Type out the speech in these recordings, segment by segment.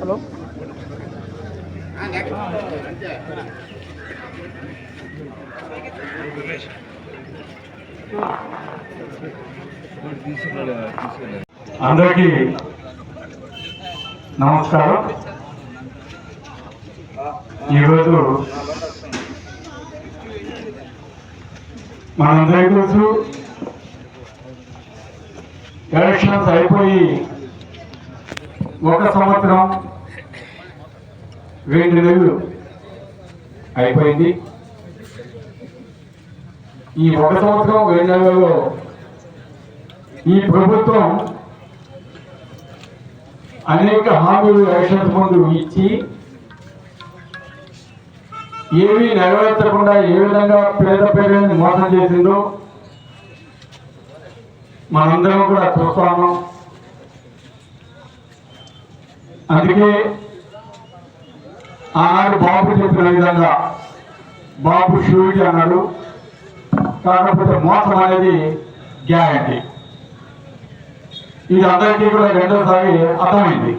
Hello అందరికీ నమస్కారం. ఈరోజు మనందరికీ తెలుసు, ఎలక్షన్స్ అయిపోయి 1 సంవత్సరం 2 నెలలు అయిపోయింది. ఈ 1 సంవత్సరం 2 నెలలలో ఈ ప్రభుత్వం అనేక హామీలు ఎలక్షన్స్ ముందు ఇచ్చి ఏమీ నెరవేర్చకుండా ఏ విధంగా పేద ప్రజలను మోసం చేసిందో మనందరం కూడా చూస్తాము. అందుకే ఆనాడు బాబు చెప్పిన విధంగా బాబు షూరిటీ అన్నాడు, కాకపోతే మోసం అనేది గ్యారంటీ. ఇది అందరికీ కూడా రెండోసారి అర్థమైంది.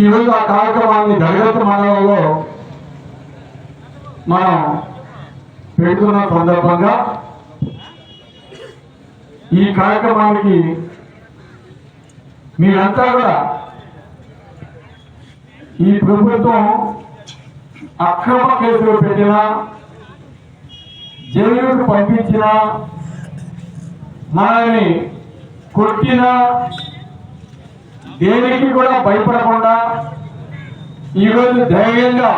ఈరోజు ఆ కార్యక్రమాన్ని జగత్ మండలంలో మనం పెడుతున్న సందర్భంగా ఈ కార్యక్రమానికి మీరంతా కూడా ఈ ప్రభుత్వం అక్రమ కేసులు పెట్టినా, జైలుకు పంపించినా, మనల్ని కొట్టినా దేనికి కూడా భయపడకుండా ఈరోజు ధైర్యంగా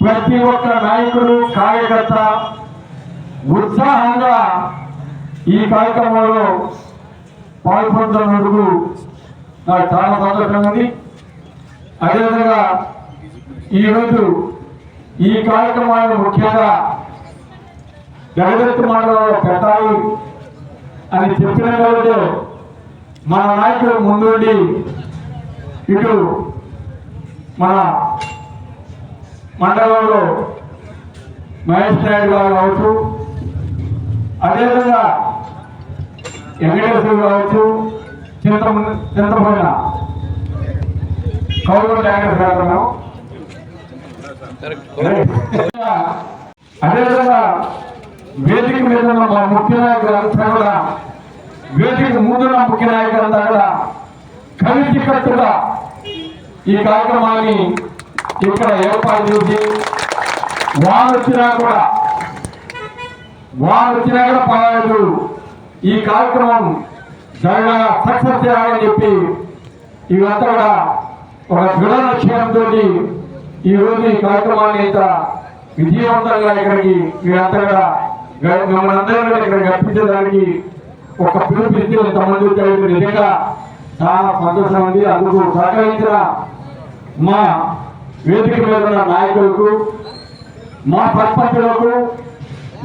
ప్రతి ఒక్క నాయకుడు కార్యకర్త ఉత్సాహంగా ఈ కార్యక్రమంలో పాల్పొందుతున్నందుకు నాకు చాలా సంతోషంగా ఉంది. అదేవిధంగా ఈరోజు ఈ కార్యక్రమాన్ని ముఖ్యంగా జగదత్తి మండలంలో పెట్టాలి అని చెప్పిన కాబట్టి మన నాయకులు ముందుండి ఇటు మన మండలంలో మహేష్ నాయుడు గారు కావచ్చు, అదేవిధంగా వెంకటేశ్వర కావచ్చు, చింతపైన కౌరవ వెంకటేశ్వర గారు, అదేవిధంగా వేదిక మీద ఉన్న మా ముఖ్య నాయకులంతా కూడా, వేదిక ముందున్న ముఖ్య నాయకులంతా కూడా కలిసికట్టుగా ఈ కార్యక్రమాన్ని ఇక్కడ ఏర్పాటు చేసి వారు వచ్చినా కూడా పర్వాలేదు, ఈ కార్యక్రమం సక్సెస్ చేయాలని చెప్పి ఇవంతా కూడా ఒక దృఢ నిశ్చయంతో ఈరోజు ఈ కార్యక్రమాన్ని ఇంత విజయవంతంగా ఇక్కడికి మీరంతా కూడా మమ్మల్ని అందరూ కూడా ఇక్కడ గర్పించడానికి ఒక పిలుపునిచ్చి ఇంతమంది వచ్చారు. నిజంగా చాలా సంతోషం ఉంది. అందుకు సహకరించిన మా వేదిక మీద ఉన్న నాయకులకు, మా సర్పంచులకు,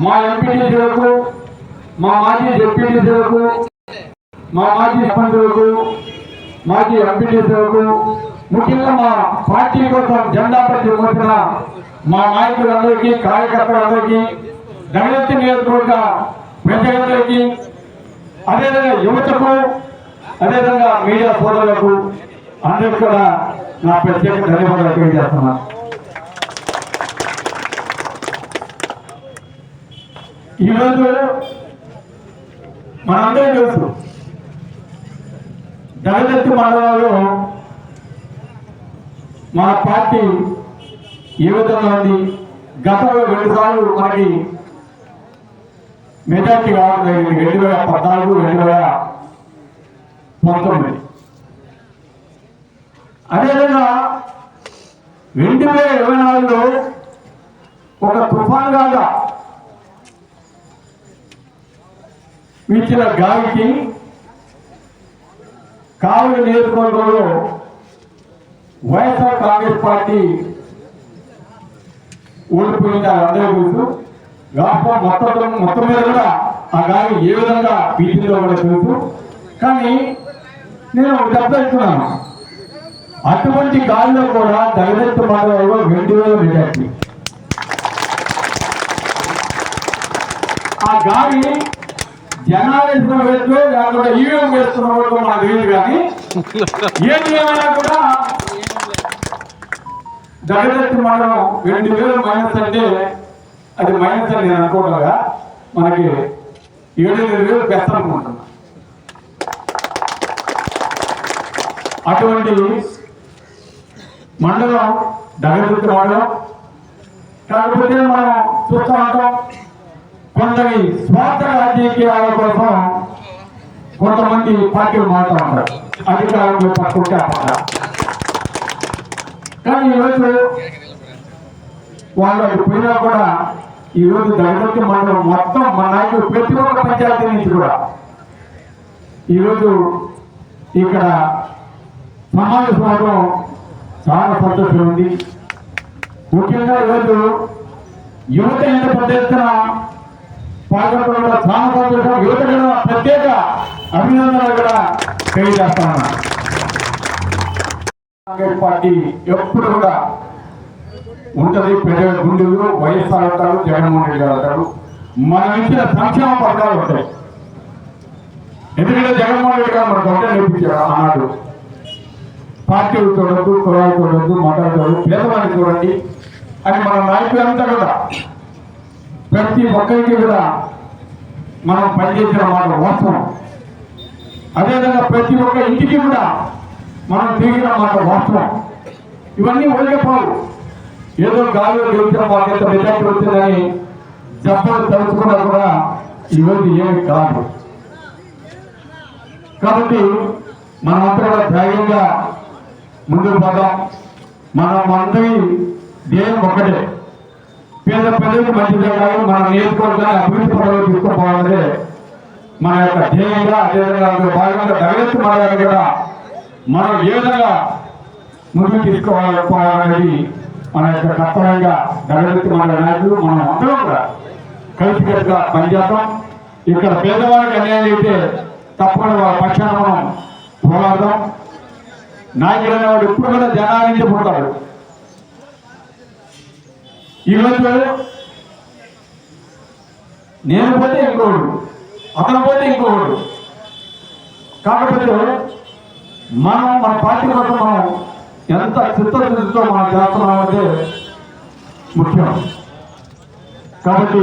మా ఎంపీటీసీలకు, మా మాజీ ఎంపీటీసీలకు, మా మాజీ సర్పంచులకు, మాజీ ఎంపీటీసీలకు, ముఖ్యంగా మా పార్టీ కోసం జెండా పట్టి మోసిన మా నాయకులందరికీ, కార్యకర్తలందరికీ, జగదత్తి నియోజకవర్గ ప్రజలందరికీ, అదేవిధంగా యువతకు, అదేవిధంగా మీడియా సోదరులకు అందరికీ కూడా నా ప్రత్యేక ధన్యవాదాలు తెలియజేస్తున్నాను. ఈరోజు మనందరం తెలుసు, జగదత్తి మండలంలో మా పార్టీ ఏ విధంగా ఉంది. గతంలో 2 సార్లు మనకి మెజార్టీ రావడం జరిగింది, 2014, 2019. అదేవిధంగా 2024లో ఒక తుఫాన్ లాగా వీచిన గాలికి కావలి నియోజకవర్గంలో వైఎస్ఆర్ కాంగ్రెస్ పార్టీ ఓడిపోయింది. అందరూ తెలుసు. రాష్ట్రం మొత్తం మీద కూడా ఆ గాలి ఏ విధంగా పీటీలో కూడా తెలుసు. కానీ నేను ఒక చెప్తున్నాను, అటువంటి గాలిలో కూడా దళిత మండలంలో 2000 మెజార్టీ. ఆ గాలి జనాలు వేసిన వేట్లో లేకపోతే ఈవీఎం వేస్తున్న వేట్లో మనకు తెలియదు, కానీ ఏది ఏమైనా కూడా దళిత మండలం 2000 మైనస్ అంటే అది మైనస్ అని నేను అనుకోవట్లేగా, మనకి 7,000 ప్లస్ అనుకుంటున్నా. అటువంటి మండలం దళిత మండలం. కాకపోతే మనం చూస్తూ ఉంటాం, కొందరి స్వార్థ రాజకీయాల కోసం కొంతమంది పార్టీలు మారుతూ ఉంటారు, అధికారంలో పట్టుకుంటే అప్పట. కానీ ఈరోజు వాళ్ళు అది పోయినా కూడా ఈరోజు దళిత మండలం మొత్తం మన నాయకులు ప్రతి ఒక్క పంచాయతీ నుంచి కూడా ఈరోజు ఇక్కడ సమావేశం అవడం చాలా సంతోషం ఉంది. ముఖ్యంగా ఈరోజు యువత ఎంత పెద్ద ఎత్తున పాల్గొనడం చాలా సంతోషం. యువత కూడా ప్రత్యేక అభినందనలు కూడా తెలియజేస్తాను. కాంగ్రెస్ పార్టీ ఎప్పుడు కూడా ఉంటుంది, ప్రజల గుండెలు వైఎస్ఆర్ అంటారు, జగన్మోహన్ రెడ్డి గారు అంటారు. మనం ఇచ్చిన సంక్షేమ పథకాలు ఉంటాయి. ఎందుకంటే జగన్మోహన్ రెడ్డి గారు మనకు ఒకటే నేర్పించారు ఆనాడు, పార్టీలు చూడద్దు, కులాలు చూడద్దు, మతాలు చూడద్దు, పేదవాడిని చూడండి అని. మన నాయకులంతా కూడా ప్రతి ఒక్కరికి కూడా మనం పనిచేసిన మాట వాస్తవం. అదేవిధంగా ప్రతి ఒక్క ఇంటికి కూడా మనం తిరిగిన మాట వాస్తవం. ఇవన్నీ ఓడిపోవు. ఏదో గాలిలో గెలిచిన మాకు ఎంత మెజార్టీ వచ్చిందని చెప్పలు తలుచుకున్నా కూడా ఈరోజు ఏమి కాదు. కాబట్టి మనమంతా కూడా ధైర్యంగా ముందుకు పోదాం. మనం అందరి ధ్యేయం ఒక్కటే, పేద ప్రజలకు మంచి జరగాలి, మన నియోజకవర్గాన్ని అభివృద్ధి పనులు తీసుకుపోవాలనే మన యొక్క ధ్యేయంగా. అదేవిధంగా భాగంగా దళిత మండలాన్ని కూడా మనం ఏ విధంగా ముందుకు తీసుకోవాలనేది మన యొక్క కర్తవ్యంగా దళిత మండల నాయకులు మనం అందరం కూడా కలిసికట్టుగా పనిచేద్దాం. ఇక్కడ పేదవాళ్ళకి అన్యాయం అయితే తప్పకుండా వాళ్ళ పక్షాన మనం పోరాడదాం. నాయకుడు అనేవాడు ఇప్పుడు కూడా జనానికి పుడతాడు. ఈరోజు నేను పోతే ఇంకోడు, అతను పోతే ఇంకోడు. కాకపోతే మనం మన పార్టీ కోసం మనం ఎంత చిత్తశుద్ధితో మనం చేస్తున్నామంటే ముఖ్యం. కాబట్టి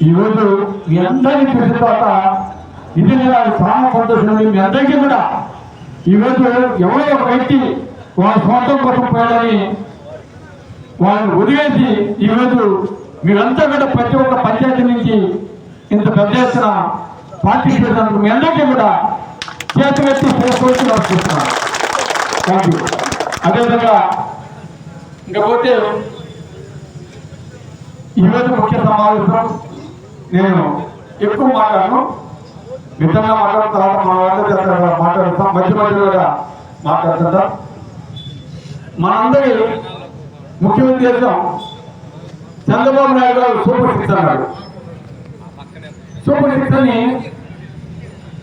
ఈరోజు మీ అందరినీ చూసిన తర్వాత నిజంగా చాలా సంతోషం. మీ అందరికీ కూడా ఈరోజు ఎవరో ఒక వ్యక్తి వాళ్ళ స్వార్థం కోసం పోయాలని వాళ్ళని వదిలేసి ఈరోజు మీరంతా కూడా ప్రతి ఒక్క పంచాయతీ నుంచి ఇంత పెద్ద ఎత్తున పార్టీ చేసినందుకు మీ అందరికీ కూడా చేతులెత్తి చూస్తున్నాను. Thank you. అదేవిధంగా ఇంకా పోతే ఈరోజు ముఖ్య సమావేశం నేను ఎక్కువ మాట్లాడను, మితంగా మాట్లాడిన తర్వాత మన వాళ్ళ మాట్లాడుతాం, మధ్య మధ్యలో మాట్లాడుతుంటాం. మనందరి ముఖ్య ఉద్దేశం చంద్రబాబు నాయుడు గారు సూపర్ సిక్స్ అన్నాడు. సూపర్ సిక్స్ అని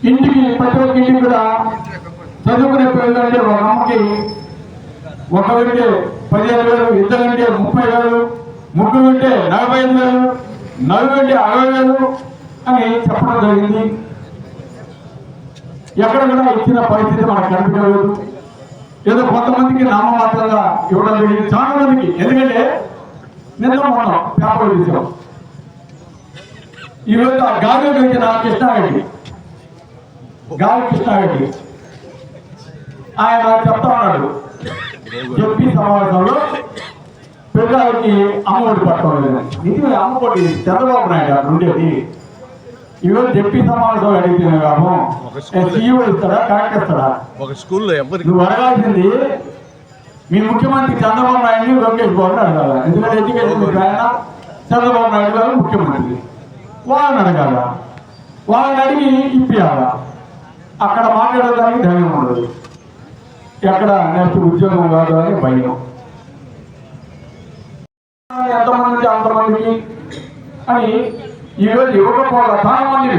ఇంటికి ప్రతి ఒక్క ఇంటికి కూడా చదువుకునే పిల్లలంటే ఒక అమ్మకి ఒకరికి 15,000, ఇద్దరంటే 30,000, ముగ్గురు అంటే 45,000, నలుగురు అంటే 60,000 అని చెప్పడం జరిగింది. ఎక్కడ కూడా ఇచ్చిన పరిస్థితి మనకు కనిపించలేదు. ఏదో కొంతమందికి నామమాత్రంగా ఇవ్వడం జరిగింది, చాలా మందికి. ఎందుకంటే నిన్న మనం పేపర్ తీసాం. ఈరోజు ఆ గాలి గురించి నా కృష్ణారెడ్డి, గాలి కృష్ణారెడ్డి ఆయన చెప్తా ఉన్నాడు, చెప్పి సమావేశంలో పిల్లలకి అమ్మఒడి పట్టలేదు. నిజమే, అమ్మఒడి చంద్రబాబు నాయుడు గారు ఉండేది. ఈరోజు చెప్పి సమావేశం అడిగితే లాభం, సీఈఓ ఇస్తాడా, కరెక్ట్ ఇస్తాడా? ఒక స్కూల్లో నువ్వు అడగాల్సింది మీ ముఖ్యమంత్రి చంద్రబాబు నాయుడిని, లోకేష్ బాబుని అడగాల. ఎందుకంటే ఎడ్యుకేషన్ ఆయన చంద్రబాబు నాయుడు గారు ముఖ్యమంత్రి, వాళ్ళని అడగాల. వాళ్ళని అడిగి ఇప్పియాలా. అక్కడ మాట్లాడడానికి ధైర్యం ఉండదు, ఎక్కడ నెక్స్ట్ ఉద్యోగం కాదు అని భయం. ఎంతమంది నుంచి అంతమందికి అని ఈరోజు ఇవ్వకపోగా చాలా మంది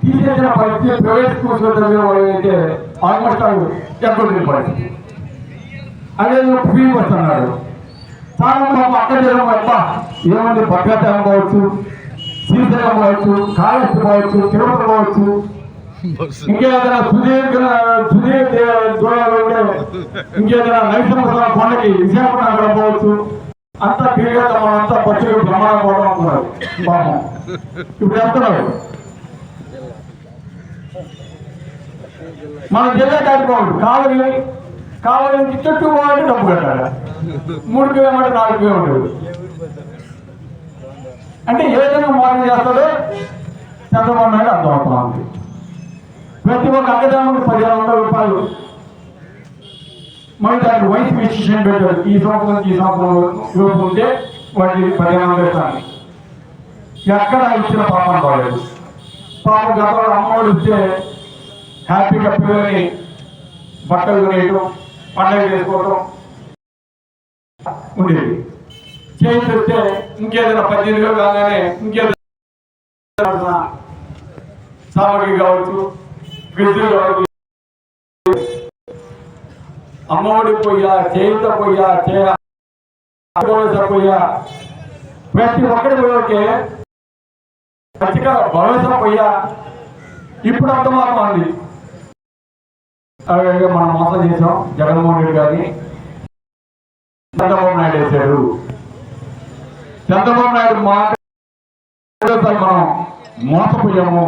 తీసే తీసేసిన పరిస్థితి ప్రైవేట్ స్కూల్స్ అయితే ఆల్మోస్ట్ ఎక్కడ పరిస్థితి. అదే ఫీ వస్తున్నాడు చాలా పాప అక్కడ అబ్బా ఏమంటే భద్రాచలం పోవచ్చు, శ్రీశైలం పోవచ్చు, కాళేశ్వరం పోవచ్చు, తిరుపతి పోవచ్చు, ఇంకేదైనా సుదీర్ఘ దూరాలు ఉంటే ఇంకేదైనా నైసంవత్సర కొండకి విశాఖపట్నం పోవచ్చు. అంతా తిరిగి మనంతా పచ్చులు ప్రమాణం పోవడం అంటున్నారు పాపం. ఇప్పుడు వెళ్తున్నాడు మన జిల్లా దాటిపోవాలి. కావాలి నుంచి చుట్టూ పోవాలంటే డబ్బు కట్టాలి. 3 కిలోమీటర్ 4 కిలోమీటర్లు అంటే ఏదైనా మోసం చేస్తాడో చంద్రబాబు నాయుడు అర్థమవుతుంది. ప్రతి ఒక్క అక్కదానికి 1500 రూపాయలు మరి దానికి వయసు విశేషం పెట్టారు. ఈ సంవత్సరం నుంచి ఈ సంవత్సరం గ్రూప్ ఉంటే వాటి 1500 ఇస్తాను. ఎక్కడ ఇచ్చిన పాపం కాలేదు. పాపం గతంలో అమ్మఒడి ఇస్తే హ్యాపీగా పిల్లల్ని బట్టలు కొనేయడం, పండుగ చేసుకోవడం ఉండేది. చేసి వస్తే ఇంకేదైనా 18 కాగానే ఇంకేదైనా సామగ్రి కావచ్చు, విద్యుత్ కావచ్చు, అమ్మఒడి పోయా, చేయుత పోయా, పోయా, ప్రతి ఒక్కడి పోయాకే ఖచ్చితంగా భరోసా పోయా. ఇప్పుడు అర్థమవుతుంది మనం మోసం చేసాం. జగన్మోహన్ రెడ్డి గారిని చంద్రబాబు నాయుడు వేశాడు. చంద్రబాబు నాయుడు మనం మోసపోయాము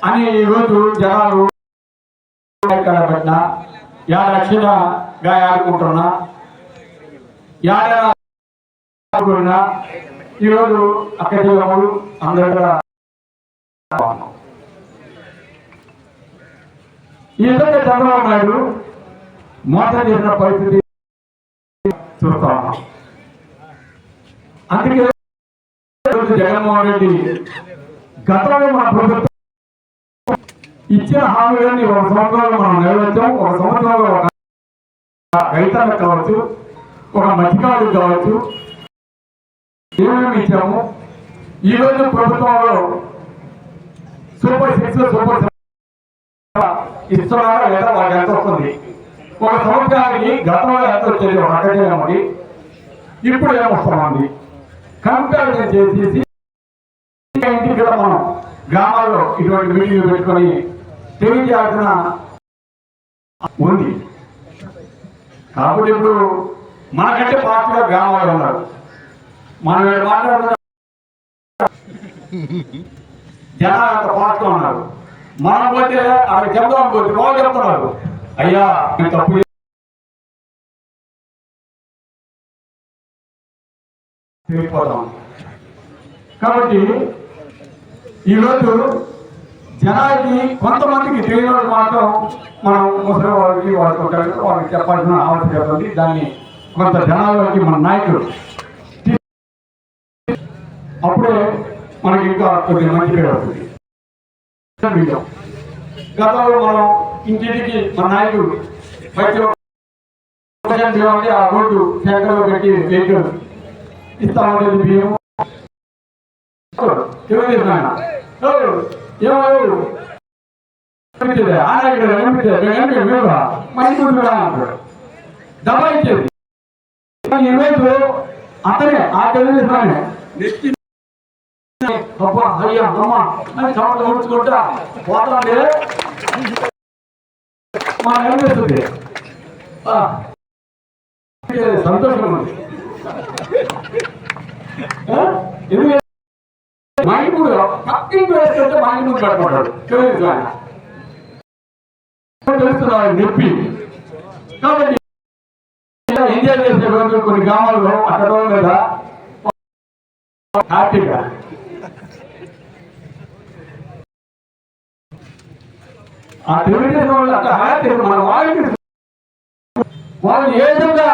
అని ఈరోజు జనాలు పెట్టినా యాడక్షగా ఆడుకుంటున్నా యాడైనా ఈరోజు అక్కడ అందరూ ఈ విధంగా చంద్రబాబు నాయుడు మోసం చేసిన పరిస్థితి చూస్తా ఉన్నాం. అందుకే జగన్మోహన్ రెడ్డి గతంలో మన ప్రభుత్వం ఇచ్చిన హామీలన్నీ 1 సంవత్సరంలో మనం నెరవేర్చాం. 1 సంవత్సరంలో ఒక రైతాలకు కావచ్చు, ఒక మత్స్యకారులకు కావచ్చు ఏమేమి ఇచ్చాము. ఈరోజు ప్రభుత్వంలో సూపర్ 6 సూపర్ ఇస్తున్నారా లేదా వాళ్ళకి ఎంత వస్తుంది? 1 సంవత్సరానికి గతంలో ఎంత వచ్చేది? 1 ఇప్పుడు ఏమొస్తామండి? కంపారిజన్ చేసేసి ఇంటికి కూడా మనం గ్రామాల్లో ఇటువంటి మీటింగ్లు పెట్టుకొని తెలియజేయాల్సిన ఉంది. కాబట్టి ఇప్పుడు మనకంటే పార్టీగా గ్రామాల్లో ఉన్నారు. మనం మాట్లాడుతున్న జనాలు అంత పార్టీగా ఉన్నారు. మనం పోతే అక్కడ చెప్దాం పోతే వాళ్ళు చెప్తున్నారు అయ్యా తప్పు తెలియపోతాం. కాబట్టి ఈరోజు జనానికి కొంతమందికి తెలియని మాత్రం మనం ముసలి వాళ్ళకి వాళ్ళకి చెప్పాల్సిన ఆవశ్యకత ఉంది. దాన్ని కొంత జనాలకి మన నాయకులు అప్పుడే మనకి ఇంకా కొద్దిగా మంచి పేరు వస్తుంది. గతంలో మనం ఇంటికి మన నాయకుడు బయట ఆ రోడ్డు శాఖలో పెట్టి వెహికల్ ఇస్తా ఉండేది. బియ్యం తెలుగుదేశం ఆయన డబ్బా ఇచ్చేది. ఈరోజు అతనే ఆ తెలుగుదేశం అయ్యా అమ్మ అని చోట్ల ముడుచుకుంటా పోతాంటే మనం ఏం చేస్తుంది? సంతోషం ఉంది. మైండ్ కూడా పక్కింటి వేస్తుంటే మైండ్ ముందు పెట్టుకుంటాడు తెలుస్తున్నాడు నొప్పి. కాబట్టి ఎంజాయ్ చేసే రోజు కొన్ని గ్రామాల్లో అక్కడ కదా హ్యాపీగా ఆ తెలుగుదేశం వాళ్ళు అక్కడ హ్యాపీ మన వాళ్ళు ఏ విధంగా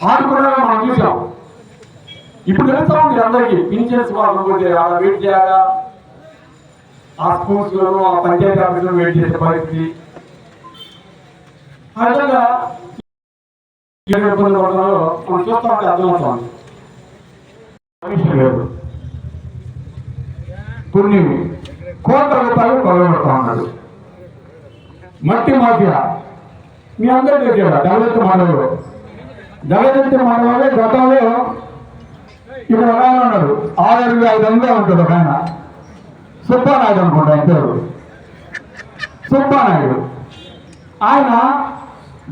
ఆడుకున్నారో మనం చూసాం. ఇప్పుడు తెలుస్తా ఉంది అందరికీ పింఛన్స్ వాళ్ళకి అలా వెయిట్ చేయాలా, ఆ స్కూల్స్ లో ఆ పంచాయతీ ఆఫీసులో వెయిట్ చేసే పరిస్థితి. ఆ విధంగా ఇబ్బంది పడడంలో మనం చూస్తా ఉంటే అర్థమవుతుంది. కొన్ని కోట్ల రూపాయలు కొలగొడతా ఉన్నాడు. మట్టి మాఫియా మీ అందరికీ తెలియదు. దళిత మానవులు గతంలో ఇక్కడ ఒక ఆయన ఉన్నాడు, 6,500 ఉంటాడు ఒక ఆయన, సుబ్బానాయుడు అనుకుంటా ఆయన పేరు, సుబ్బానాయుడు. ఆయన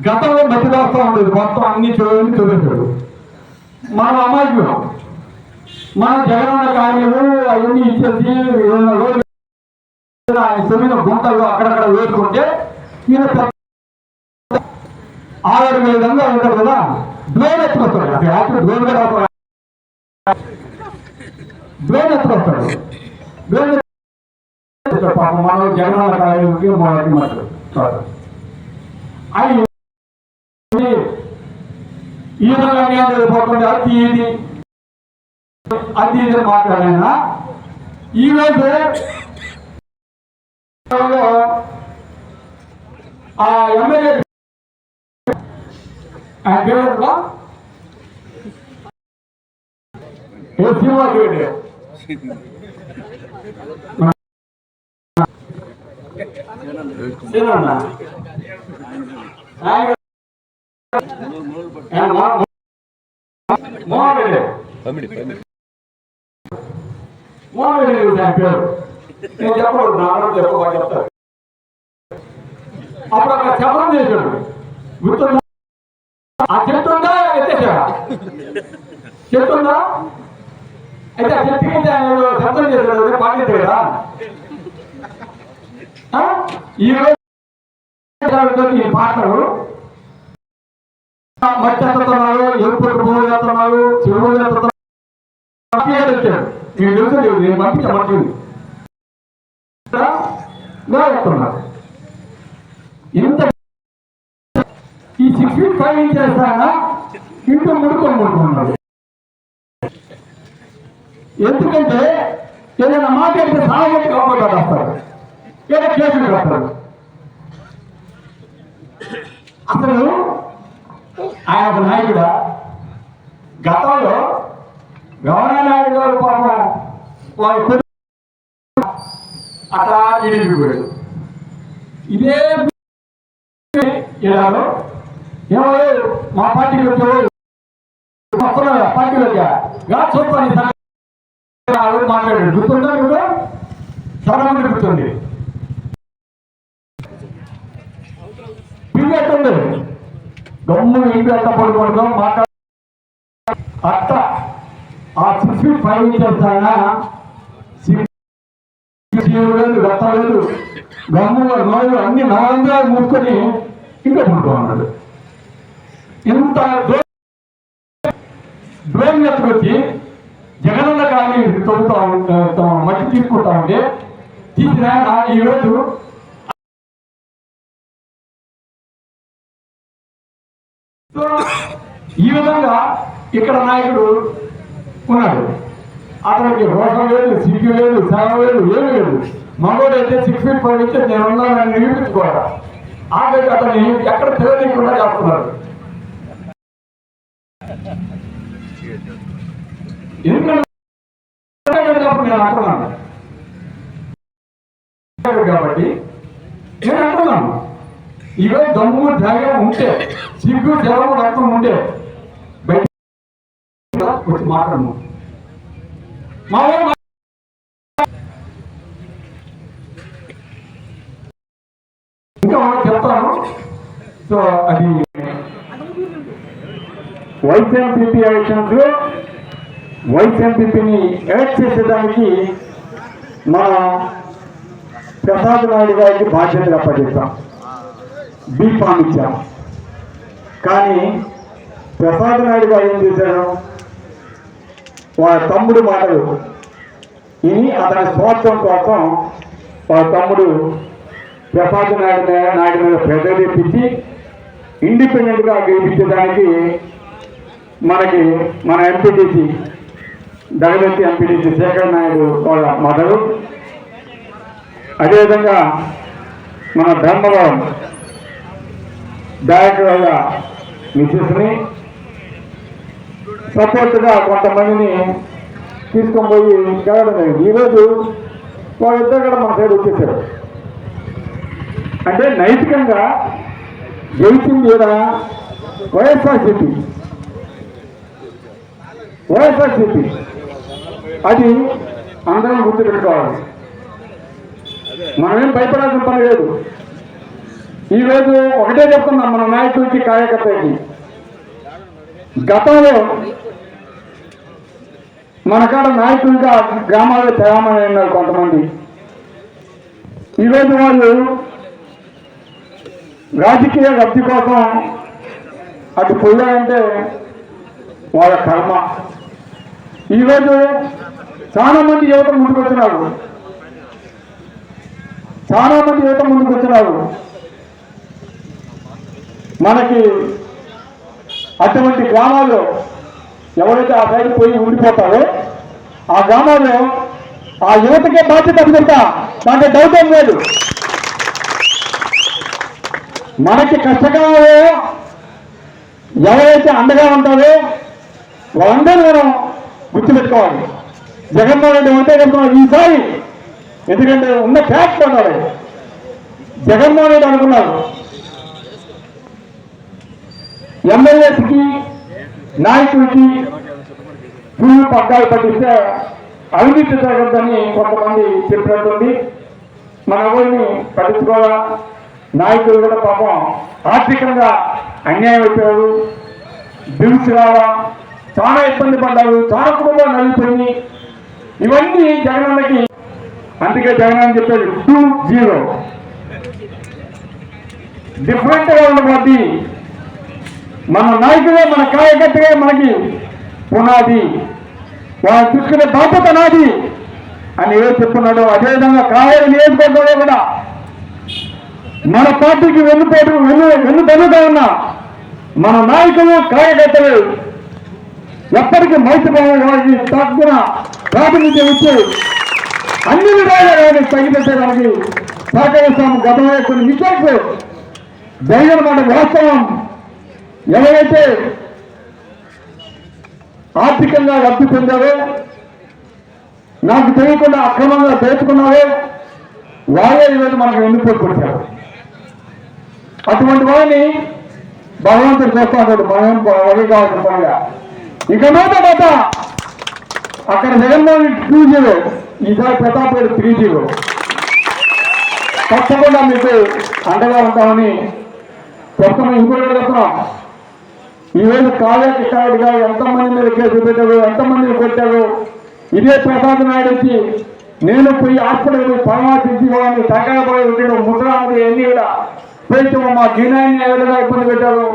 గతంలో మట్టి దాస్తా ఉండేది, మొత్తం అన్ని చూపించాడు. మనం అమాయకులు, మన జగనన్న కార్యాలు అవన్నీ ఇచ్చేసి రోజు ఆయన తొమ్మిది గుంటలు అక్కడక్కడ వేసుకుంటే ఈయన 6,500 ఉంటాడు కదా, డ్రోన్ ఎత్తుకొస్తాడు. డ్రోన్ ఎత్తుకొస్తాడు. డ్రోన్ పాపం మనం జగనన్న కార్యాలకి మాట్లాడు అవి ఈ విధంగా పోతుంది. అది ఇది మాట్లాడినా ఈరోజు ఆ ఎమ్మెల్యే ఆయన పేరు శ్రీనివాసరెడ్డి మోహన్ రెడ్డి పేరు నేను చెప్పకూడదు, నాన్న చెప్పబడి చెప్తారు. అప్పుడు అక్కడ శబ్దం చేశాడు, గుర్తుందా? ఆ చెప్తుందా ఎత్తేసాడా? చెప్తుందా? అయితే ఆ చెట్టుకైతే ఆయన శబ్దం చేశాడు, పాటించాడు కదా. ఈరోజు మాట్లాడు మట్టి ఎత్తుతున్నారు, ఎరుపు భూములు ఎత్తున్నారు, చెరువులు ఎత్తుతున్నారు. మీకు తెలుసు లేదు, నేను పంపించబట్టింది చెప్తున్నారు. ఇంత ఈ 6 feet 5 inches చేస్తానా ఇంట్లో ముడుకున్నాడు. ఎందుకంటే ఏదైనా మాట్లాడితే సాగుబడి కాకుండా వస్తారు, ఏదో కేసులు కడతారు. అసలు ఆయన ఒక నాయకుడా? గతంలో గవర్నర్ నాయుడు గారు పాపం వాళ్ళు అట్లా ఇడిపోయాడు. ఇదే ఏడాలో ఏమో మా పార్టీకి వచ్చేవాళ్ళు పార్టీలోకి చూస్తాను మాట్లాడాడు. గుర్తుందా మీకు? చాలా మంది గుర్తుంది. పిల్లి ఎట్టుంది గమ్ము ఇంటి ఎట్ట పడుకోవడం మాట్లాడ అట్ట ఆ 6 feet 5 inches లేదు, గత లేదు, గమ్ముగా నోళ్ళు అన్ని నవంగా మూసుకొని ఇంకా పడుకోమన్నాడు. ఇంత డ్రోన్ ఎత్తుకొచ్చి జగనన్న కానీ తొమ్ముతా మట్టి తీసుకుంటా ఉంటే తీసిన ఈరోజు ఈ విధంగా ఇక్కడ నాయకుడు ఉన్నాడు. అతనికి రోషం లేదు, సిగ్గు లేదు, సేవ లేదు, ఏమి లేదు. మగోడు అయితే 6 feet 5 inches నేను ఉన్నానని నిరూపించుకోవాలి. ఆఖరికి అతన్ని ఎక్కడ తెలియకుండా చేస్తున్నారు. ఎందుకంటే నేను అంటున్నాను కాబట్టి నేను అంటున్నాను, ఈరోజు దమ్ము ధైర్యం ఉంటే, సిగ్గు జలము రక్తం ఉంటే బయట వచ్చి మాట్లాడము. ఇంకా మనం చెప్తాను. సో అది వైస్ ఎంపీపీ ఎలక్షన్స్ లో వైస్ ఎంపీపీని ఎలక్ట్ చేసేదానికి మన ప్రసాద్ నాయుడు గారికి బాధ్యతలు అప్పచెప్పాం, బీఫామ్ ఇచ్చాం. కానీ ప్రసాద్ నాయుడు గారు ఏం చేశారు? వాళ్ళ తమ్ముడు మాటలు ఇని అతని స్వార్థం కోసం వాళ్ళ తమ్ముడు ప్రసాద్ నాయుడు మీద ప్రెజర్ తెప్పించి ఇండిపెండెంట్గా గెలిపించడానికి మన ఎంపీటీసీ దళిత ఎంపీటీసీ శేఖర్ నాయుడు వాళ్ళ మదరు, అదేవిధంగా మన ధర్మవరం డైరెక్టర్ వాళ్ళ మిసెస్ని సపోర్ట్గా కొంతమందిని తీసుకొని పోయి గెలవడం జరిగింది. ఈరోజు వాళ్ళిద్దరు కూడా మన సైడ్ వచ్చేసారు. అంటే నైతికంగా గెలిచింది ఏదా వైఎస్ఆర్సీపీ. అది అందరం గుర్తుపెట్టుకోవాలి. మనమేం భయపడాల్సిన పని లేదు. ఈరోజు ఒకటే చెప్తున్నాం మన నాయకుడికి కార్యకర్తకి, గతంలో మన కాడ నాయకులుగా గ్రామాల్లో తయారని ఉన్నారు కొంతమంది. ఈరోజు వాళ్ళు రాజకీయ లబ్ధి కోసం అటు పోయారంటే వాళ్ళ కర్మ. ఈరోజు చాలా మంది యువత ముందుకొచ్చినారు, మనకి అటువంటి గ్రామాల్లో ఎవరైతే ఆ సైడ్ పోయి ఉండిపోతారో ఆ గ్రామాల్లో ఆ యువతకే బాధ్యత అనుకుంటా, దాంట్లో డౌట్ ఏం లేదు. మనకి కష్టకాలంలో ఎవరైతే అండగా ఉంటారో వాళ్ళందరూ మనం గుర్తుపెట్టుకోవాలి. జగన్మోహన్ రెడ్డి ఉంటే చెప్తున్నారు ఈసారి, ఎందుకంటే ఉన్న ఫ్యాక్ట్ అన్నారు. జగన్మోహన్ రెడ్డి అనుకున్నారు ఎమ్మెల్యేస్కి నాయకుడికి ఫుల్ పగ్గాలు పట్టిస్తే అవినీతి జరగద్దని కొంతమంది చెప్పినట్టుంది. మన ఊరిని పట్టించుకోవాలా. నాయకులు కూడా పాపం ఆర్థికంగా అన్యాయం అయిపోయారు, బిల్స్ రావా, చాలా ఇబ్బంది పడ్డారు, చాలా కుటుంబాలు నలిగిపోయింది. ఇవన్నీ జగనన్నకి. అందుకే జగన్ చెప్పాడు 2-0 డిఫరెంట్గా ఉండబోద్ది. మన నాయకులే, మన కార్యకర్తలే మనకి పునాది, వాళ్ళు చూసుకునే బాధ్యత నాది అని ఏదో చెప్తున్నాడు. అదేవిధంగా కావేరి నియోజకవర్గంలో కూడా మన పార్టీకి వెన్నుదన్నుగా ఉన్న మన నాయకులు కార్యకర్తలు ఎప్పటికీ మైత్రి తగ్గిన ప్రాతినిధ్యం ఇచ్చి అన్ని విధాలుగా తగ్గిపెట్టడానికి సహకరిస్తాము. గతంలో కొన్ని విషయాలు జరిగిన మాట వాస్తవం. ఎవరైతే ఆర్థికంగా లబ్ధి పొందారో, నాకు తెలియకుండా అక్రమంగా దోచుకున్నారో వాళ్ళే ఈరోజు మనకు వెన్నుపోటు కొట్టారు. అటువంటి వారిని భగవంతుడు చూస్తాడు. మనం వరి కావాల్సిన పనిగా ఇక మీద అక్కడ జగన్మోహన్ 2-0, ఈసారి ప్రతాప్ రెడ్డి 3-0. తప్పకుండా మీకు అండగా ఉంటామని చెప్తున్నాం. ఇంకోటి చెప్తున్నాం, ఈరోజు కాలేజ్ కృష్ణారెడ్డి గారు ఎంతమంది మీద కేసులు పెట్టారు, ఎంతమందిని కొట్టారు. ఇదే ప్రసాద్ నాయుడు వచ్చి నేను పోయి హాస్పిటల్ పోయి పరామర్శించి వాళ్ళని తగ్గబోయి ఉంటాడు, ముద్రాలు ఎన్ని కూడా పోయి మా జీనాన్ని ఏ విధంగా ఇబ్బంది పెట్టారు.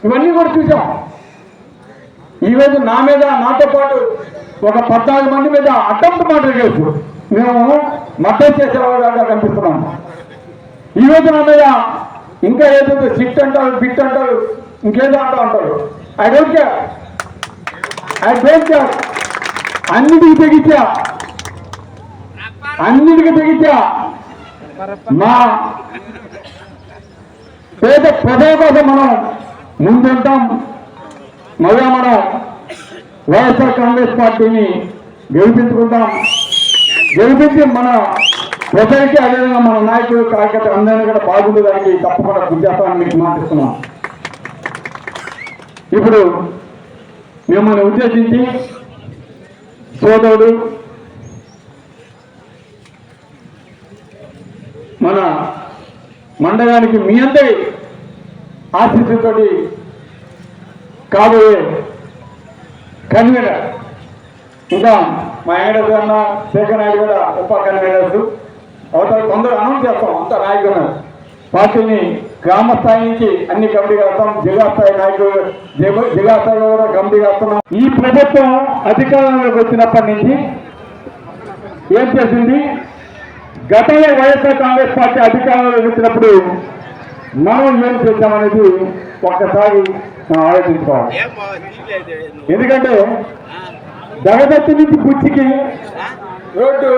ఇవన్నీ కూడా చూసాం. ఈరోజు నా మీద, నాతో పాటు ఒక 14 మంది మీద అటెంప్ట్ మర్డర్ కేసు మేము మద్దతు చేసేవాళ్ళగా కనిపిస్తున్నాము. ఈరోజు నా మీద ఇంకా ఏదైతే సిట్ అంటారు, బిట్ అంటారు, ఇంకేదో అంటారు. I don't care. అన్నిటికీ తెగించా మా పేద ప్రజల కోసం మనం ముందుంటాం. మళ్ళా మనం వైఎస్ఆర్ కాంగ్రెస్ పార్టీని గెలిపించి మన ప్రజలకి, అదేవిధంగా మన నాయకులు కార్యకర్తలు అందరినీ కూడా బాగుండేదానికి తప్పకుండా కృషి చేస్తామని మీకు మాటిస్తున్నాం. ఇప్పుడు మిమ్మల్ని ఉద్దేశించి సోదరుడు మన మండలానికి మీ అందరి ఆశీస్సుతో కాబోయే కన్వీనర్, ఇంకా మా వెంకటేశ్వర అన్న, శేఖర్ నాయుడు కూడా ఉప కన్వీనర్స్ అవుతారు. కొందరు అనౌన్స్ చేస్తాం, అంతా నాయకులు పార్టీని గ్రామ స్థాయి నుంచి అన్ని కమిటీగా వస్తాం. జిల్లా స్థాయి నాయకులు జిల్లా స్థాయిలో కూడా కమిటీగా వస్తున్నాం. ఈ ప్రభుత్వం అధికారంలోకి వచ్చినప్పటి నుంచి ఏం చేసింది? గతంలో వైఎస్ఆర్ కాంగ్రెస్ పార్టీ అధికారంలోకి వచ్చినప్పుడు మనం ఏం చేశామనేది ఒక్కసారి మనం ఆలోచించుకోవాలి. ఎందుకంటే దగదత్తి నుంచి పుచ్చికి రోడ్డు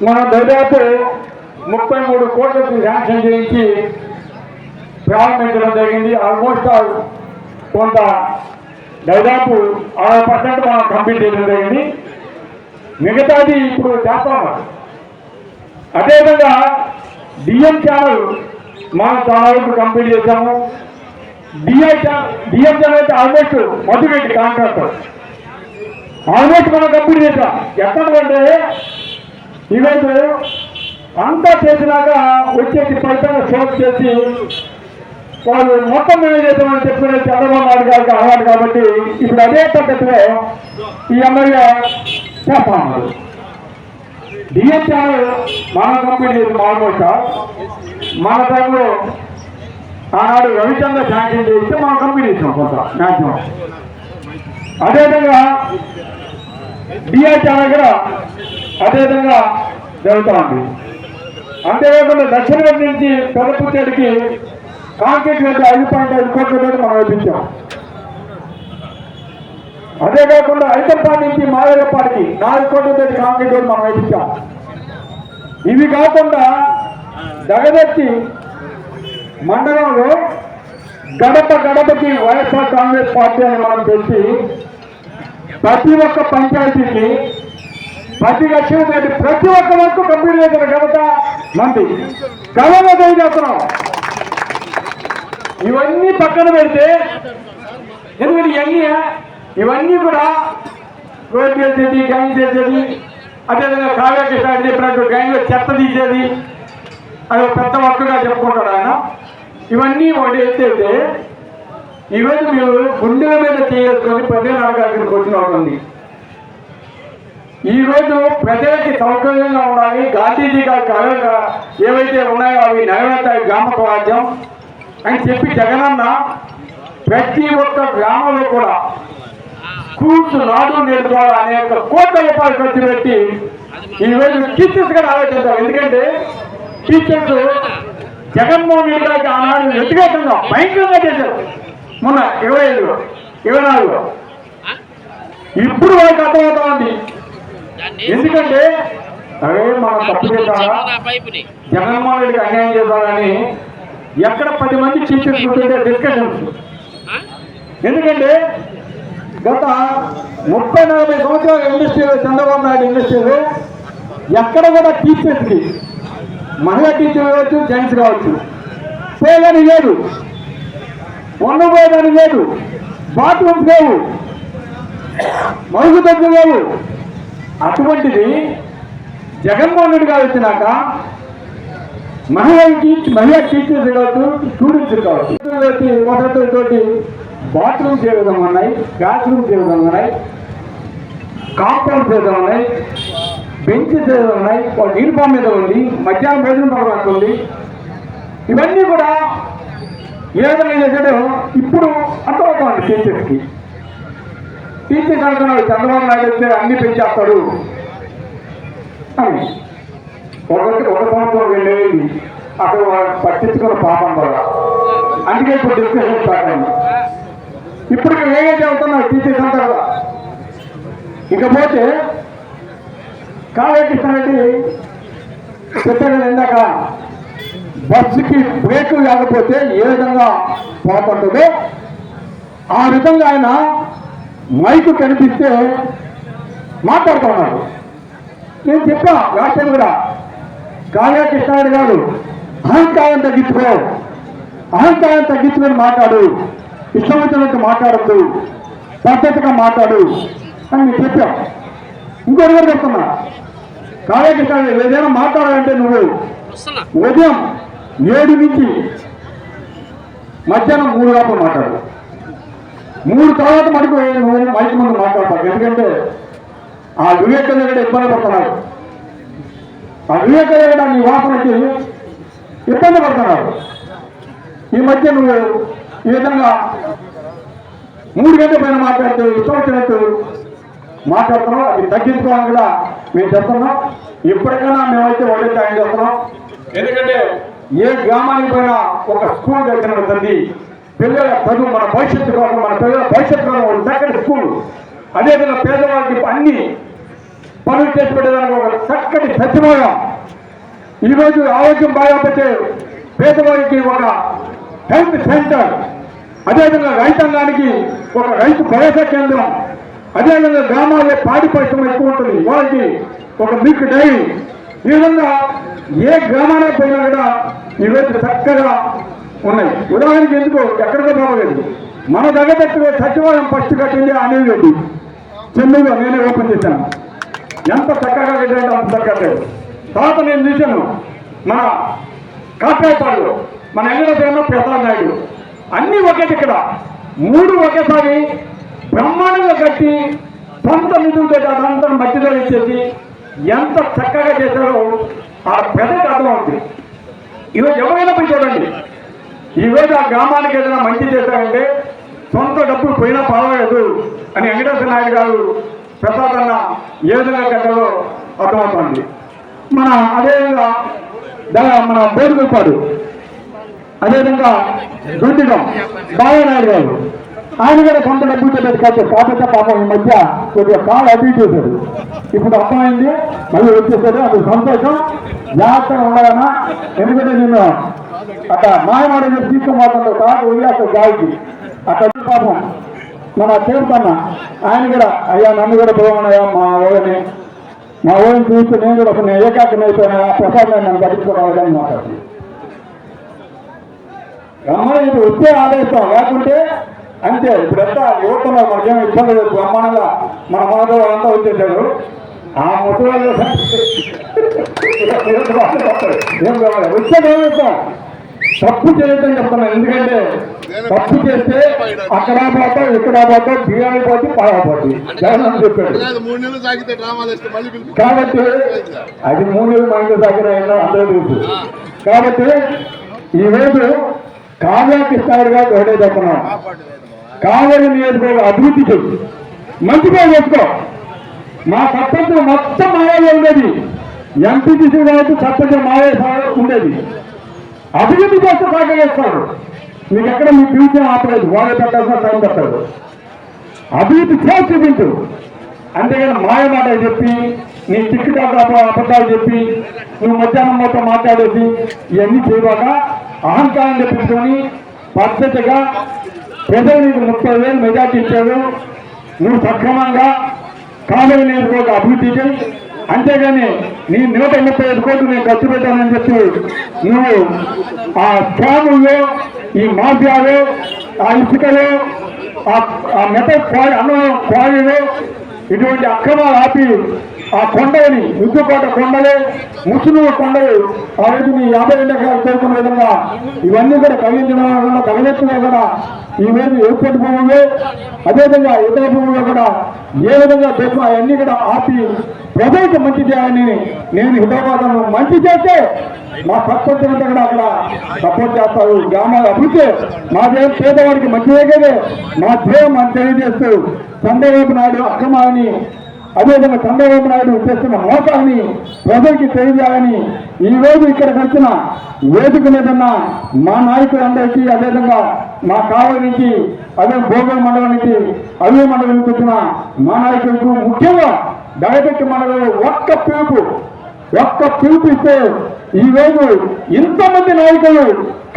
మనం దాదాపు 33 కోట్లకు శాంక్షన్ చేయించి ప్రారంభించడం జరిగింది. ఆల్మోస్ట్ కొంత దాదాపు 60% మనం కంప్లీట్ చేయడం జరిగింది. మిగతాది ఇప్పుడు చేస్తాము. అదేవిధంగా డిఎం ఛానల్ మనం చాలా వరకు కంప్లీట్ చేశాము. డిఎం ఛానల్ అయితే ఆల్మోస్ట్ మధురెడ్డి కాంట్రాక్టర్ ఆల్మోస్ట్ మనం కంప్లీట్ చేశాం. ఎక్కడంటే ఈరోజు అంతా చేసినాక వచ్చేసి ఫలితంగా షోక్ చేసి వాళ్ళు మొత్తం మేము చేద్దామని చెప్పుకునే చంద్రబాబు నాయుడు గారికి అలవాటు కాబట్టి ఇప్పుడు అదే పద్ధతిలో ఈ ఎమ్మెల్యే చేస్తా ఉన్నారు. డిఎం ఛానల్ మనం కంప్లీట్ చేసిన ఆల్మోస్ట్ మన టైంలో ఆనాడు రవిచంద్ర శాంక్షన్ చేస్తే మనం కంప్లీట్ చేసాం కొంత మ్యాక్సిమం. అదేవిధంగా డిఆర్ ఛానల్ కూడా అదేవిధంగా జరుగుతూ ఉంది. అంతేకాకుండా దక్షిణ వైపు నుంచి పెదపుత్తేడికి కాంక్రీట్ వేసి 5.5 కోట్లతో మనం వేయించాం. అదే కాకుండా ఐతర్పాటి నుంచి మాదేవపాటికి 4 కోట్లతో కాంక్రీట్ వేసి మనం వేయించాం. ఇవి కాకుండా దగదర్చి మండలంలో గడప గడపకి వైఎస్ఆర్ కాంగ్రెస్ పార్టీ అని మనం పెట్టి ప్రతి ఒక్క పంచాయతీకి 10 లక్షల పెట్టి ప్రతి ఒక్క వరకు కంప్లీట్ చేసిన ఘనత మంది గతంలో తెలియజేస్తున్నాం. ఇవన్నీ పక్కన పెడితే ఎందుకంటే ఇవన్నీ కూడా రోడ్డు చేసేది, గ్యాంగ్ చేసేది, అదేవిధంగా కావ్యకృష్ణ చెప్పినట్టు గ్యాంగ్లో చెత్త తీసేది అది ఒక పెద్ద వర్క్గా చెప్పుకుంటాడు ఆయన. ఇవన్నీ ఒకటి ఎత్తైతే ఈరోజు మీరు గుండెల మీద చేసుకొని ప్రజల అడగాల్సిన క్వశ్చన్ అవుతుంది. ఈరోజు ప్రజలకి సౌకర్యంగా ఉండాలి, గాంధీజీ గారి ఏవైతే ఉన్నాయో అవి నెరవేర్తాయి గ్రామ స్వరాజ్యం అని చెప్పి జగనన్న ప్రతి ఒక్క గ్రామంలో కూడా స్కూల్స్ నాడు నేడు ద్వారా అనేక కోట్ల రూపాయలు ఖర్చు పెట్టి ఈరోజు టీచర్స్ కూడా ఆలోచించారు. ఎందుకంటే టీచర్స్ జగన్మోహన్ రెడ్డి గారికి ఆనాడు వ్యతిరేకంగా భయంకరంగా చేశారు మొన్న 24 ఇప్పుడు వాళ్ళకి అర్థమవుతా ఉంది. ఎందుకంటే అదే మనం తప్పు చేశారా, జగన్మోహన్ రెడ్డికి అన్యాయం చేశారని ఎక్కడ 10 మంది టీచర్స్ కూర్చుంటే డిస్కషన్స్. ఎందుకంటే గత 30-40 సంవత్సరాల ఇండస్ట్రీలో చంద్రబాబు నాయుడు ఇండస్ట్రీలో ఎక్కడ కూడా టీచర్స్కి మహిళా టీచర్ కావచ్చు, జెంట్స్ కావచ్చు పోయేదని లేదు, వండబోయేదని లేదు, బాత్రూమ్స్ లేవు, మరుగుదొడ్లు లేవు. అటువంటిది జగన్మోహన్ రెడ్డి గారు వచ్చినాక మహిళా టీచర్స్ కావచ్చు, స్టూడెంట్స్ కావచ్చు వసతులతోటి బాత్రూమ్స్ ఏ విధంగా ఉన్నాయి, క్లాస్ రూమ్స్ ఏ విధంగా ఉన్నాయి, కాంపౌండ్స్ ఏ విధంగా ఉన్నాయి, బెంచెస్ ఏ విధంగా ఉన్నాయి, యూనిఫామ్ మీద ఉంది, మధ్యాహ్నం భోజనం పడవలకు ఉంది. ఇవన్నీ కూడా ఏ విధంగా చేశాడో ఇప్పుడు అర్థమవుతుంది టీచర్స్కి. టీచర్స్ అనుకున్నాడు చంద్రబాబు నాయుడు వస్తే అన్ని పెంచేస్తాడు అని. ఒక సంవత్సరం వెళ్ళేది అక్కడ పట్టించుకున్న పాపం కూడా. అందుకే ఇప్పుడు డిస్కషన్ స్టార్ట్ అయింది. ఇప్పుడు ఏదైతే అవుతున్నావు టీచర్స్ అంతా కూడా. ఇకపోతే కావ్యకృష్ణ రెడ్డి చెప్పారు ఇందాక బస్సుకి బ్రేక్ లేకపోతే ఏ విధంగా పోతుంటుందో ఆ విధంగా ఆయన మైకు కనిపిస్తే మాట్లాడుతున్నాడు. నేను చెప్పా లాస్ట్ టైం కూడా కావ్యకృష్ణ రెడ్డి గారు అహంకారం తగ్గించుకొని మాట్లాడు, ఇష్టం వచ్చినట్టు మాట్లాడద్దు, పద్ధతిగా మాట్లాడు అని నేను చెప్పాం. ఇంకోటి కూడా చెప్తున్నా, కావ్యకృష్ణ ఏదైనా మాట్లాడాలంటే నువ్వు ఉదయం 7 నుంచి మధ్యాహ్నం 3 దాకా మాట్లాడు. 3 తర్వాత మటుకు నువ్వు మైక్ ముందు మాట్లాడతావు. ఎందుకంటే ఆ వివేకానంద రెడ్డి ఇబ్బంది పడుతున్నాడు. ఆ వివేకానంద రెడ్డి నీ వాసనకి ఇబ్బంది పడుతున్నాడు. ఈ మధ్య నువ్వు ఈ విధంగా 3 గంటల పైన మాట్లాడుతూ ఇష్టం వచ్చినట్టు మాట్లాడుతున్నాం. అది తగ్గించుకోవాలని కూడా మేము చెప్తున్నాం. ఇప్పటికైనా మేమైతే ఒకటే జాయిన్ చేస్తున్నాం. ఎందుకంటే ఏ గ్రామానికి పోయినా ఒక స్కూల్ దగ్గర ఉంటుంది. పిల్లల చదువు మన భవిష్యత్తు కోసం, మన పిల్లల భవిష్యత్తు కోసం ఒక చక్కటి స్కూల్, అదేవిధంగా పేదవాళ్ళకి అన్ని పనులు చేసి పెట్టేదానికి ఒక చక్కటి సత్యమయం. ఈరోజు ఆరోగ్యం బాగాపోతే పేదవారికి ఒక హెల్త్ సెంటర్, అదేవిధంగా రైతాంగానికి ఒక రైతు భరోసా కేంద్రం, అదేవిధంగా గ్రామాల్లో పాడి పరిశ్రమ ఎక్కువ ఉంటుంది, వాళ్ళకి ఒక మిల్క్ డైరీ. ఈ విధంగా ఏ గ్రామానికి పోయినా కూడా ఈరోజు చక్కగా ఉన్నాయి. ఉదాహరణకి ఎందుకు ఎక్కడికో పోలేదు, మన దగ్గర సచివాలయం ఫస్ట్ కట్టింది అనిల్ రెడ్డి, చెన్నైలో నేనే ఓపెన్ చేశాను. ఎంత చక్కగా కట్టాడు, అంత చక్కగా. తర్వాత నేను చూశాను మన కాట్రాయపాడులో మన ఎల్లడో ప్రసాద్ నాయుడు, అన్నీ ఒకేటి. ఇక్కడ 3 ఒకేసారి బ్రహ్మాండంగా కట్టి సొంత నిధులతో అదంతా మట్టిలో ఇచ్చేసి ఎంత చక్కగా చేశారో ఆ ప్రజలకు అర్థమవుతుంది. ఈరోజు ఎవరైనా పోయి చూడండి, ఈరోజు ఆ గ్రామానికి ఏదైనా మంచి చేశారంటే సొంత డబ్బులు పోయినా పర్వాలేదు అని వెంకటేశ్వర నాయుడు గారు ప్రసాద్ అన్న ఏ విధంగా కట్టారో అర్థమవుతుంది. అదేవిధంగా మన బోడుగుపాడు, అదేవిధంగా దుండిగం బాలనాయుడు గారు, ఆయన కూడా కొంత డబ్బులు పెట్టేది కాదు. కాకపోతే పాపం ఈ మధ్య కొద్దిగా కాలు అభివృద్ధి చేశాడు. ఇప్పుడు అర్థమైంది, మళ్ళీ వచ్చేసాడు. అది సంతోషం. జాగ్రత్తగా ఉండాలన్నా, ఎందుకంటే నేను అట్లా మాయమాడ తీసుకుపోతుంటే కాదు వదిలేస్తాడు గాలికి. అక్కడ పాపం మన చేరుతున్నా ఆయన కూడా, అయ్యా నన్ను కూడా పోవనయ్యా మా ఊరిని చూసి నేను కూడా కొన్ని ఏకాగ్రం అయిపోయినా ప్రసాదం నన్ను పట్టించుకోవాలని మాట్లాడుతుంది. బ్రహ్మాండం ఇప్పుడు వచ్చే ఆదేశం లేకుంటే అంతే. ఇప్పుడు ఎంత యువతలో మనకేమో ఇబ్బంది లేదు. బ్రహ్మాండంగా మన మనతో అంతా వచ్చేసాడు. ఆ ముసలి వచ్చేదేమిస్తాం, తప్పు చేయొద్దని చెప్తున్నాను. ఎందుకంటే తప్పు చేస్తే అక్కడ పోతాం, ఇక్కడ పోతాం, బిర్యానీ పోతే పాడపోతుంది జగన్ అని చెప్పాడు. కాబట్టి అది 3 నెలలు మనకి దగ్గర అయినా అందరూ తెలుసు. కాబట్టి ఈరోజు కావ్యాకి స్థాయిగా ఒకటే చెప్తున్నాం, కావేరి నియోజకవర్గ అభివృద్ధి చేసి మంచిగా చేసుకో. మా సర్పంచ్ మొత్తం మాయాలో ఉండేది, ఎంపీటీసీ కాబట్టి సర్పంచ్ మాయా ఉండేది. అభివృద్ధి చేస్తే బాగా చేస్తాడు. మీకు ఎక్కడ మీ ఫ్యూచర్ ఆపలేదు, వాళ్ళు పెట్టాల్సిన టైం పెట్టాడు. అభివృద్ధి చేసి చూపించు. అంతేగాని మాయ మాట చెప్పి, నీ టికెట్ అబద్ధాలు చెప్పి, నువ్వు మధ్యాహ్నం మొత్తం మాట్లాడేసి ఇవన్నీ చేయవాక అహంకారం తెప్పించుకొని పద్ధతిగా ప్రజలు నీకు 30,000 మెజార్టీ ఇచ్చారు. నువ్వు సక్రమంగా కావేరీ నియోజకవర్గ అభివృద్ధి చేయి. అంతేగాని నీ 135 కోట్లు నేను ఖర్చు పెట్టానని చెప్పి నువ్వు ఆ స్కాముల్లో, ఈ మాఫియాలో, ఆ ఇసుకలో, ఆ మెటల్ అన్నం క్వారీలో ఇటువంటి అక్రమాలు ఆపి ఆ కొండని ఉద్దుకోట కొండలు, ముసునూరు కొండలు, ఆ రోజు మీ 52 ఎకరాలు కోరుకున్న విధంగా ఇవన్నీ కూడా కలిగించడం కలిగించడం కూడా ఈ మీద ఎయిర్పోర్ట్ భూములు, అదేవిధంగా ఇతర భూముల్లో కూడా ఏ విధంగా దేశం అవన్నీ కూడా ఆపి ప్రజలకు మంచి చేయాలని నేను హృదయవాదము. మంచి చేస్తే మా సర్పంచ్ అంతా కూడా అక్కడ సపోర్ట్ చేస్తారు. గ్రామాల అభివృద్ధి మాదేం పేదవాడికి మంచిదే కదే మా ధ్యేయం అని తెలియజేస్తూ చంద్రబాబు నాయుడు అక్రమాలని, అదేవిధంగా చంద్రబాబు నాయుడు చేస్తున్న మోసాన్ని ప్రజలకి తెలియజేయాలని ఈరోజు ఇక్కడికి వచ్చిన వేదిక మీదన్న మా నాయకులందరికీ, అదేవిధంగా మా కావలి నుంచి, అదే భోగల్ మండలం నుంచి, అదే మండలం నుంచి వచ్చిన మా నాయకులకు, ముఖ్యంగా డయాబెటిక్ మండలంలో ఒక్క పిలుపు ఇస్తే ఈరోజు ఇంతమంది నాయకులు,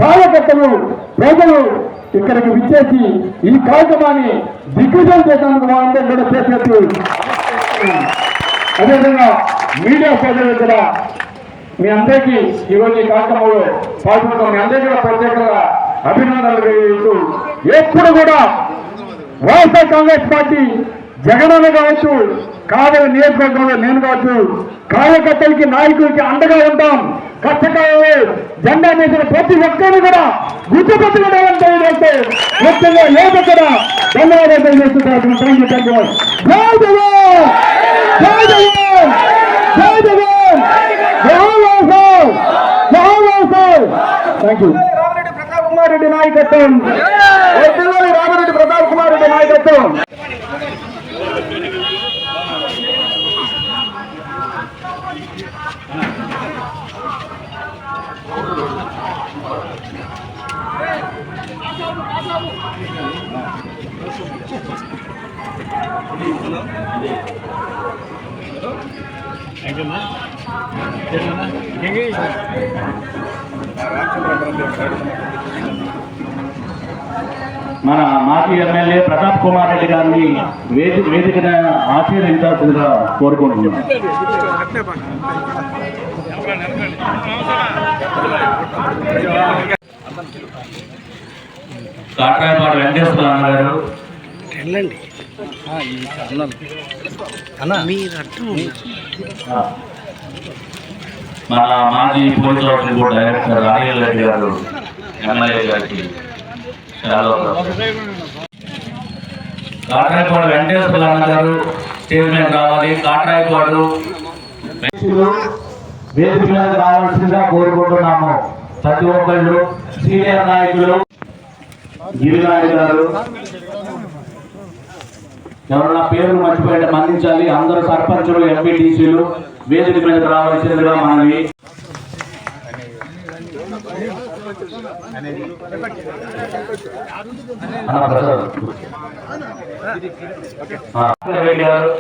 కార్యకర్తలు, ప్రజలు ఇక్కడికి విచ్చేసి ఈ కార్యక్రమాన్ని దిగ్విజయం చేసినందుకు వాళ్ళందరూ కూడా చేసినట్టు. అదేవిధంగా మీడియా సోదరులు కూడా మీ అందరికీ ఈరోజు ఈ కార్యక్రమంలో పాల్గొంటాం. మీ అందరికీ కూడా ప్రత్యేకంగా అభినందనలు తెలియజేస్తూ, ఎప్పుడు కూడా వైఎస్ఆర్ కాంగ్రెస్ పార్టీ జగనన్న కావచ్చు, కావేరీ నియోజకవర్గంలో నేను కావచ్చు, కార్యకర్తలకి, నాయకులకి అండగా ఉంటాం. కష్టకాలంలో జెండా వేసిన ప్రతి ఒక్కరిని కూడా గుర్తుపెట్టుకోవడానికి తెలియజేస్తే ముఖ్యంగా యువత కూడా ధన్యవాదాలు తెలియజేస్తున్నారు. Thank you. రామిరెడ్డి ప్రతాప్ కుమార్ రెడ్డి నాయకత్వం, రామిరెడ్డి ప్రతాప్ కుమార్ రెడ్డి నాయకత్వం. మన మాజీ ఎమ్మెల్యే ప్రతాప్ కుమార్ రెడ్డి గారిని వేదికను ఆశీర్వదించాల్సిందిగా కోరుకుంటున్నాం. కాట్రాయపాడు వెంకటేశ్వర అన్న గారు, మన మాజీ police officer board director Anil Reddy గారు, ఎమ్మెల్యే గారికి కాట్రాయపాడు వెంకటేశ్వర అన్న గారు చైర్మన్ రావాలి. కాట్రాయపాడు వేదిక మీద రావాల్సిందిగా కోరుకుంటున్నాము. ప్రతి ఒక్కళ్ళు సీనియర్ నాయకులు గిరినాయుడు గారు, ఎవరన్నా పేర్లు మర్చిపోయింటే మన్నించాలి. అందరూ సర్పంచులు, ఎంపీటీసీలు వేదిక మీద రావాల్సిందిగా మనవి. రెడ్డి గారు,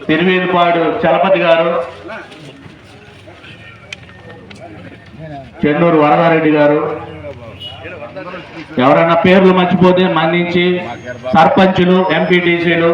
తిరువేదిపాడు చలపతి గారు, చెన్నూరు వరదారెడ్డి గారు, ఎవరైనా పేర్లు మర్చిపోతే మన్నించి సర్పంచులు, ఎంపీటీసీలు